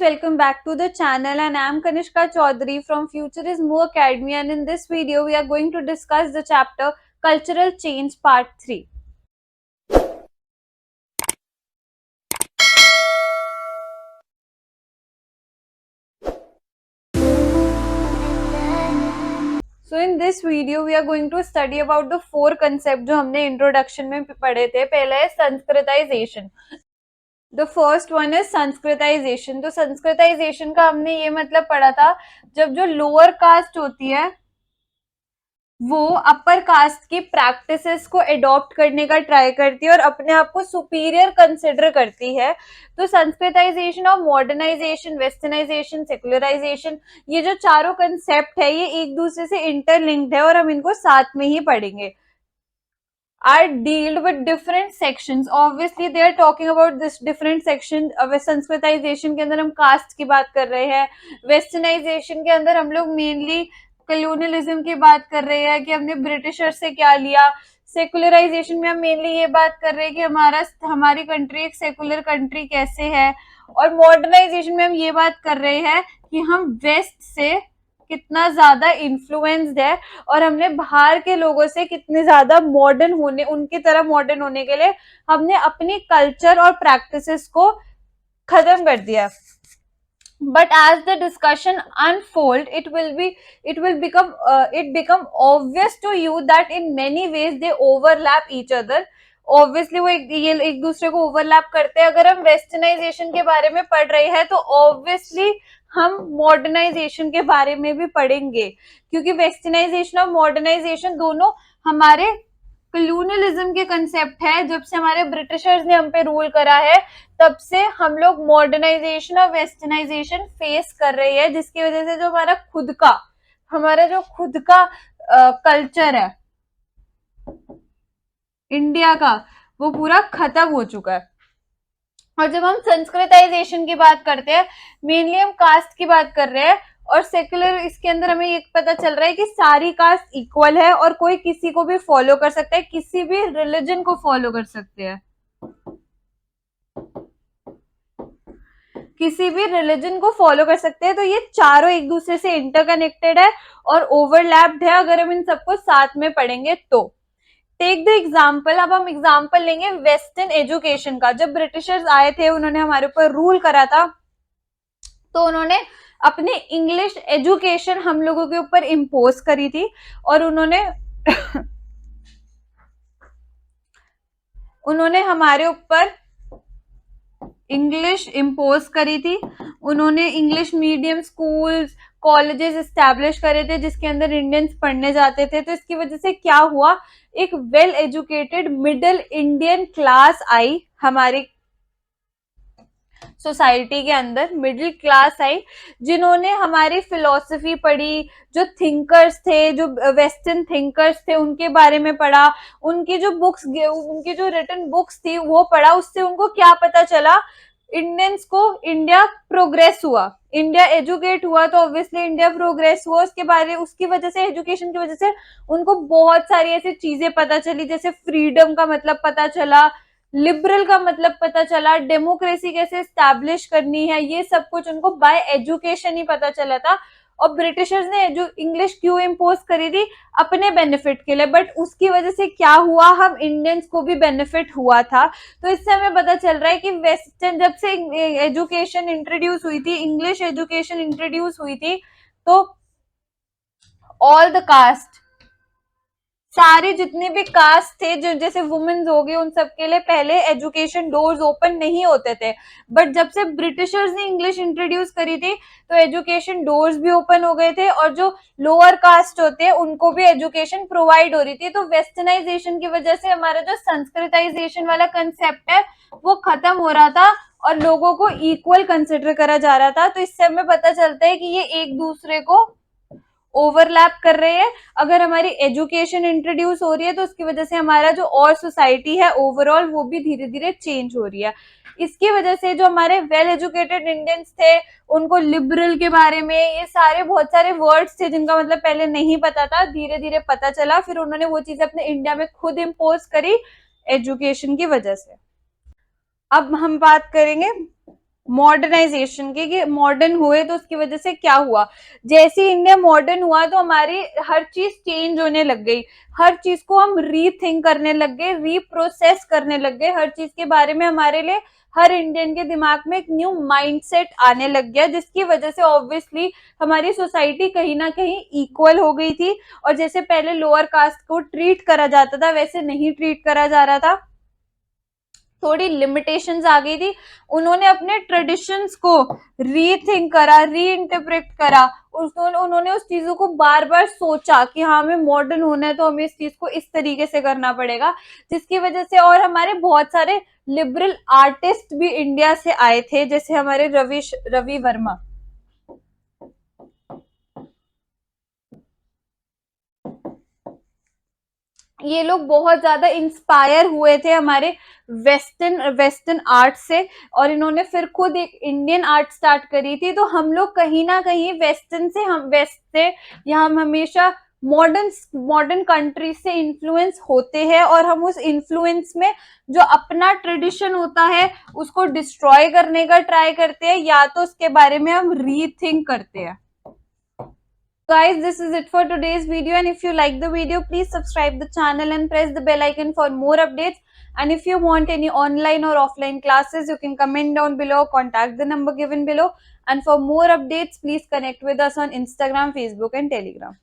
welcome back to the channel, and I am Kanishka Chaudhary from Future is More Academy, and in this video we are going to discuss the chapter Cultural Change Part 3. So in this video we are going to study about the four concepts जो हमने introduction में पढ़े थे. पहला है Sanskritisation. The first one is Sanskritisation. तो Sanskritisation का हमने ये मतलब पढ़ा था, जब जो लोअर कास्ट होती है वो अपर कास्ट की प्रैक्टिसेस को एडॉप्ट करने का ट्राई करती है और अपने आप को सुपीरियर कंसिडर करती है. तो संस्कृताइजेशन और मॉडर्नाइजेशन, वेस्टर्नाइजेशन, सेकुलराइजेशन, ये जो चारों कंसेप्ट है ये एक दूसरे से इंटरलिंक्ड है और हम इनको साथ में ही पढ़ेंगे. Are dealt with different sections. Obviously they are talking about this different section. Sanskritisation के अंदर हम कास्ट की बात कर रहे हैं, वेस्टर्नाइजेशन के अंदर हम लोग मेनली कलोनियलिज्म की बात कर रहे हैं कि हमने ब्रिटिशर से क्या लिया. सेकुलराइजेशन में हम मेनली ये बात कर रहे हैं कि हमारी कंट्री एक सेकुलर कंट्री कैसे है. और मॉडर्नाइजेशन में हम ये बात कर रहे हैं कि हम वेस्ट से कितना ज्यादा इन्फ्लुएंस्ड है और हमने बाहर के लोगों से कितने ज्यादा मॉडर्न होने, उनकी तरह मॉडर्न होने के लिए हमने अपनी कल्चर और प्रैक्टिसेस को खत्म कर दिया. But as the discussion unfold, it become obvious to you that in many ways they overlap each other. Obviously वो एक दूसरे को ओवरलैप करते हैं. अगर हम वेस्टर्नाइजेशन के बारे में पढ़ रहे हैं तो ऑब्वियसली हम मॉडर्नाइजेशन के बारे में भी पढ़ेंगे, क्योंकि वेस्टर्नाइजेशन और मॉडर्नाइजेशन दोनों हमारे कलोनियलिज्म के कंसेप्ट है. जब से हमारे ब्रिटिशर्स ने हम पे रूल करा है तब से हम लोग मॉडर्नाइजेशन और वेस्टर्नाइजेशन फेस कर रहे हैं, जिसकी वजह से जो हमारा जो खुद का कल्चर है इंडिया का, वो पूरा खत्म हो चुका है. और जब हम संस्कृताइजेशन की बात करते हैं, मेनली हम कास्ट की बात कर रहे हैं. और सेक्युलर, इसके अंदर हमें ये पता चल रहा है कि सारी कास्ट इक्वल है और कोई किसी को भी फॉलो कर सकता है, किसी भी रिलीजन को फॉलो कर सकते हैं, किसी भी रिलीजन को फॉलो कर सकते हैं. तो ये चारों एक दूसरे से इंटरकनेक्टेड है और ओवरलैप्ड है अगर हम इन सबको साथ में पढ़ेंगे तो. Take the example. अब हम एग्जाम्पल लेंगे वेस्टर्न एजुकेशन का. जब ब्रिटिशर्स आए थे, उन्होंने हमारे ऊपर रूल करा था, तो उन्होंने अपने इंग्लिश एजुकेशन हम लोगों के ऊपर इम्पोज करी थी और उन्होंने हमारे ऊपर इंग्लिश इम्पोज करी थी. उन्होंने English medium schools, colleges establish करे थे जिसके अंदर इंडियंस पढ़ने जाते थे. तो इसकी वजह से क्या हुआ, एक well educated middle Indian class आई हमारी सोसाइटी के अंदर. मिडिल क्लास आई जिन्होंने हमारी फिलॉसफी पढ़ी, जो थिंकर्स थे, जो वेस्टर्न थिंकर्स थे उनके बारे में पढ़ा, उनकी जो रिटन बुक्स थी वो पढ़ा. उससे उनको क्या पता चला, इंडियंस को इंडिया प्रोग्रेस हुआ, इंडिया एजुकेट हुआ, तो ऑब्वियसली इंडिया प्रोग्रेस हुआ. उसकी वजह से, एजुकेशन की वजह से उनको बहुत सारी ऐसी चीजें पता चली, जैसे फ्रीडम का मतलब पता चला, लिबरल का मतलब पता चला, डेमोक्रेसी कैसे एस्टैब्लिश करनी है, ये सब कुछ उनको बाय एजुकेशन ही पता चला था. और ब्रिटिशर्स ने इंग्लिश क्यों इम्पोज करी थी, अपने बेनिफिट के लिए. बट उसकी वजह से क्या हुआ, हम इंडियंस को भी बेनिफिट हुआ था. तो इससे हमें पता चल रहा है कि वेस्टर्न, जब से एजुकेशन इंट्रोड्यूस हुई थी, इंग्लिश एजुकेशन इंट्रोड्यूस हुई थी, तो ऑल द कास्ट, सारे जितने भी कास्ट थे, जो जैसे वुमेन्स हो गए, उन सबके लिए पहले एजुकेशन डोर्स ओपन नहीं होते थे. बट जब से ब्रिटिशर्स ने इंग्लिश इंट्रोड्यूस करी थी तो एजुकेशन डोर्स भी ओपन हो गए थे और जो लोअर कास्ट होते हैं उनको भी एजुकेशन प्रोवाइड हो रही थी. तो वेस्टर्नाइजेशन की वजह से हमारा जो संस्कृताइजेशन वाला कंसेप्ट है वो खत्म हो रहा था और लोगों को इक्वल कंसिडर करा जा रहा था. तो इससे हमें पता चलता है कि ये एक दूसरे को ओवरलैप कर रहे हैं. अगर हमारी एजुकेशन इंट्रोड्यूस हो रही है तो उसकी वजह से हमारा जो और सोसाइटी है ओवरऑल वो भी धीरे धीरे चेंज हो रही है. इसकी वजह से जो हमारे वेल एजुकेटेड इंडियंस थे उनको लिबरल के बारे में ये सारे बहुत सारे वर्ड्स थे जिनका मतलब पहले नहीं पता था, धीरे धीरे पता चला. फिर उन्होंने वो चीज अपने इंडिया में खुद इम्पोज करी एजुकेशन की वजह से. अब हम बात करेंगे मॉडर्नाइजेशन के, कि मॉडर्न हुए तो उसकी वजह से क्या हुआ। जैसे इंडिया मॉडर्न हुआ तो हमारी हर चीज चेंज होने लग गई, हर चीज को हम रीथिंक करने लग गए, रीप्रोसेस करने लग गए, हर चीज के बारे में हमारे लिए, हर इंडियन के दिमाग में एक न्यू माइंडसेट आने लग गया, जिसकी वजह से ऑब्वियसली हमारी सोसाइटी कहीं ना कहीं इक्वल हो गई थी। और जैसे पहले लोअर कास्ट को ट्रीट करा जाता था वैसे नहीं ट्रीट करा जा रहा था, थोड़ी लिमिटेशंस आ गई थी। उन्होंने अपने ट्रेडिशंस को रीथिंक करा, रीइंटरप्रेट करा, उन्होंने उस चीजों को बार बार सोचा कि हाँ हमें मॉडर्न होना है तो हमें इस चीज को इस तरीके से करना पड़ेगा, जिसकी वजह से और हमारे बहुत सारे लिबरल आर्टिस्ट भी इंडिया से आए थे, जैसे हमारे रवि वर्मा। ये लोग बहुत ज्यादा इंस्पायर हुए थे हमारे वेस्टर्न आर्ट से, और इन्होंने फिर खुद एक इंडियन आर्ट स्टार्ट करी थी। तो हम लोग कहीं ना कहीं वेस्टर्न से, हम वेस्ट से, या हम हमेशा मॉडर्न मॉडर्न कंट्री से इन्फ्लुएंस होते हैं, और हम उस इन्फ्लुएंस में जो अपना ट्रेडिशन होता है उसको डिस्ट्रॉय करने का ट्राई करते हैं, या तो उसके बारे में हम रीथिंक करते हैं। Guys, this is it for today's video, and if you like the video, please subscribe the channel and press the bell icon for more updates. And if you want any online or offline classes, you can comment down below, contact the number given below. And for more updates, please connect with us on Instagram, Facebook and Telegram.